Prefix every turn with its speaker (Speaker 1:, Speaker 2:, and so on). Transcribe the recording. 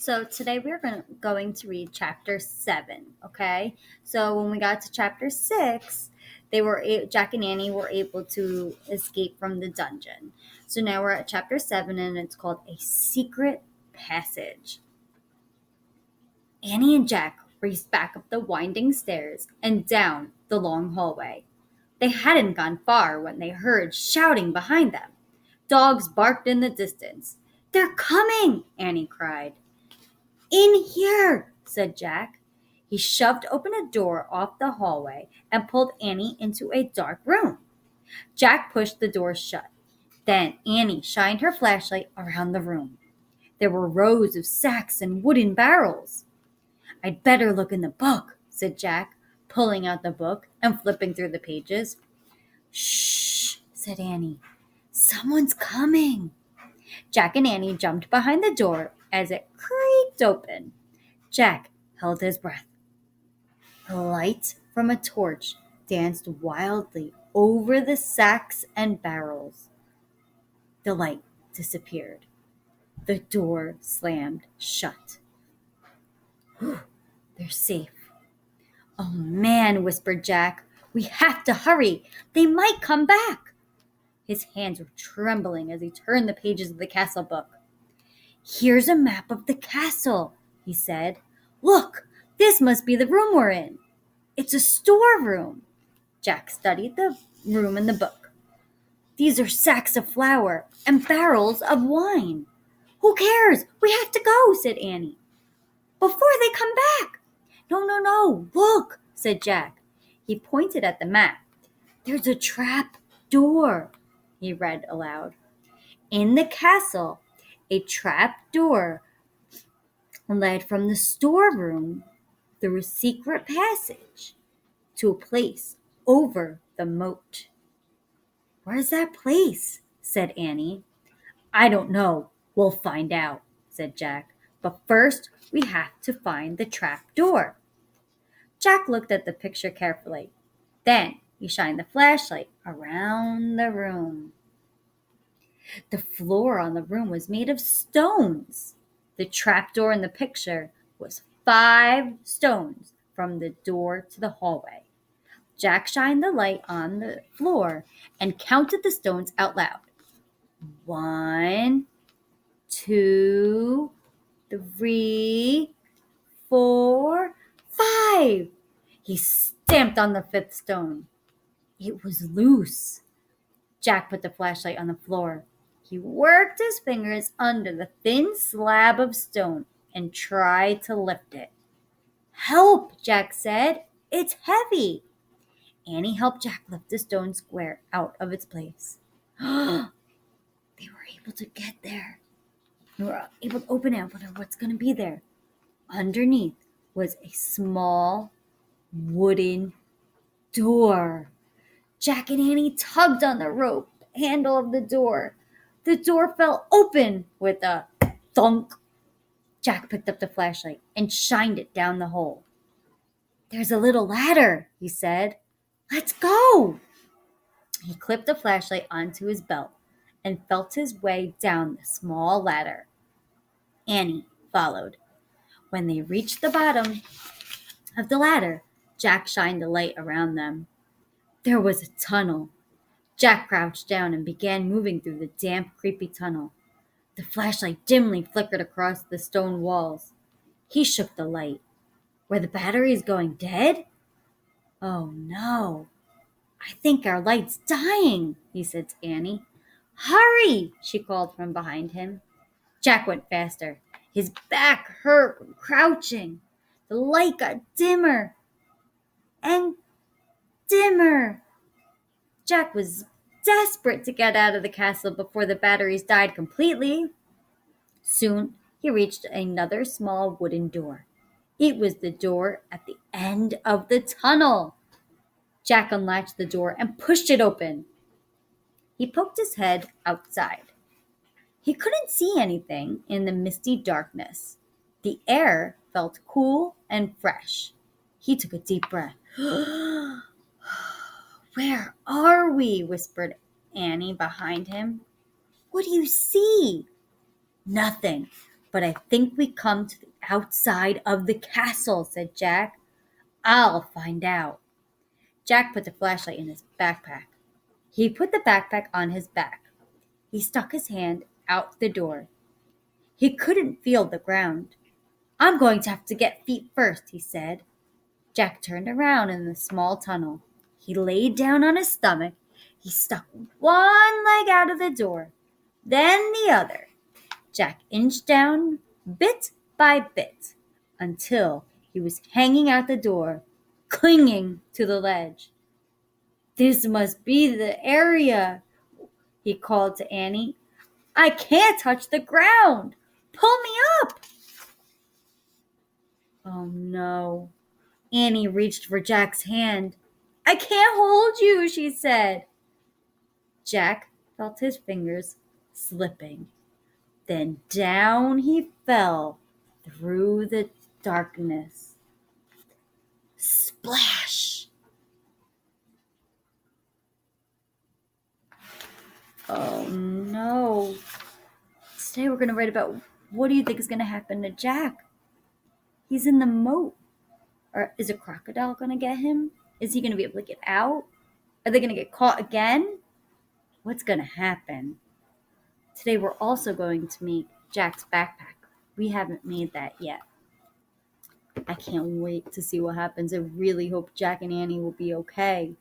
Speaker 1: So today we're going to read chapter 7, okay? So when we got to chapter 6, Jack and Annie were able to escape from the dungeon. So now we're at chapter 7 and it's called A Secret Passage. Annie and Jack raced back up the winding stairs and down the long hallway. They hadn't gone far when they heard shouting behind them. Dogs barked in the distance. "They're coming!" Annie cried. "In here," said Jack. He shoved open a door off the hallway and pulled Annie into a dark room. Jack pushed the door shut. Then Annie shined her flashlight around the room. There were rows of sacks and wooden barrels. "I'd better look in the book," said Jack, pulling out the book and flipping through the pages. "Shh," said Annie. "Someone's coming." Jack and Annie jumped behind the door as it creaked open. Jack held his breath. The light from a torch danced wildly over the sacks and barrels. The light disappeared. The door slammed shut. "They're safe." "Oh man," whispered Jack. "We have to hurry. They might come back." His hands were trembling as he turned the pages of the castle book. "Here's a map of the castle," he said. "Look, this must be the room we're in. It's a storeroom." Jack studied the room in the book. "These are sacks of flour and barrels of wine." "Who cares? We have to go," said Annie. "Before they come back." No, look," said Jack. He pointed at the map. "There's a trap door," he read aloud. "In the castle, a trap door led from the storeroom through a secret passage to a place over the moat." "Where's that place?" said Annie. "I don't know. We'll find out," said Jack. "But first, we have to find the trap door." Jack looked at the picture carefully. Then he shined the flashlight around the room. The floor on the room was made of stones. The trapdoor in the picture was 5 stones from the door to the hallway. Jack shined the light on the floor and counted the stones out loud. 1, 2, 3, 4, 5. He stamped on the 5th stone. It was loose. Jack put the flashlight on the floor. He worked his fingers under the thin slab of stone and tried to lift it. "Help," Jack said. "It's heavy." Annie helped Jack lift the stone square out of its place. They were able to get there. They were able to open it. I wonder what's going to be there. Underneath was a small wooden door. Jack and Annie tugged on the rope handle of the door. The door fell open with a thunk. Jack picked up the flashlight and shined it down the hole. "There's a little ladder," he said. "Let's go." He clipped the flashlight onto his belt and felt his way down the small ladder. Annie followed. When they reached the bottom of the ladder, Jack shined the light around them. There was a tunnel. Jack crouched down and began moving through the damp, creepy tunnel. The flashlight dimly flickered across the stone walls. He shook the light. Were the batteries going dead? "Oh no, I think our light's dying," he said to Annie. "Hurry," she called from behind him. Jack went faster. His back hurt from crouching. The light got dimmer and dimmer. Jack was desperate to get out of the castle before the batteries died completely. Soon he reached another small wooden door. It was the door at the end of the tunnel. Jack unlatched the door and pushed it open. He poked his head outside. He couldn't see anything in the misty darkness. The air felt cool and fresh. He took a deep breath. "Where are we?" whispered Annie behind him. "What do you see?" "Nothing, But I think we come to the outside of the castle, said Jack. I'll find out. Jack put the flashlight in his backpack. He put the backpack on his back. He stuck his hand out the door. He couldn't feel the ground. I'm going to have to get feet first, he said. Jack turned around in the small tunnel. He laid down on his stomach. He stuck one leg out of the door, then the other. Jack inched down bit by bit until he was hanging out the door, clinging to the ledge. This must be the area, he called to Annie. I can't touch the ground. Pull me up. Oh no. Annie reached for Jack's hand. I can't hold you, she said. Jack felt his fingers slipping. Then down he fell through the darkness. Splash! Oh no. Today we're going to write about what do you think is going to happen to Jack? He's in the moat. Or is a crocodile going to get him? Is he going to be able to get out? Are they going to get caught again? What's going to happen? Today we're also going to make Jack's backpack. We haven't made that yet. I can't wait to see what happens. I really hope Jack and Annie will be okay.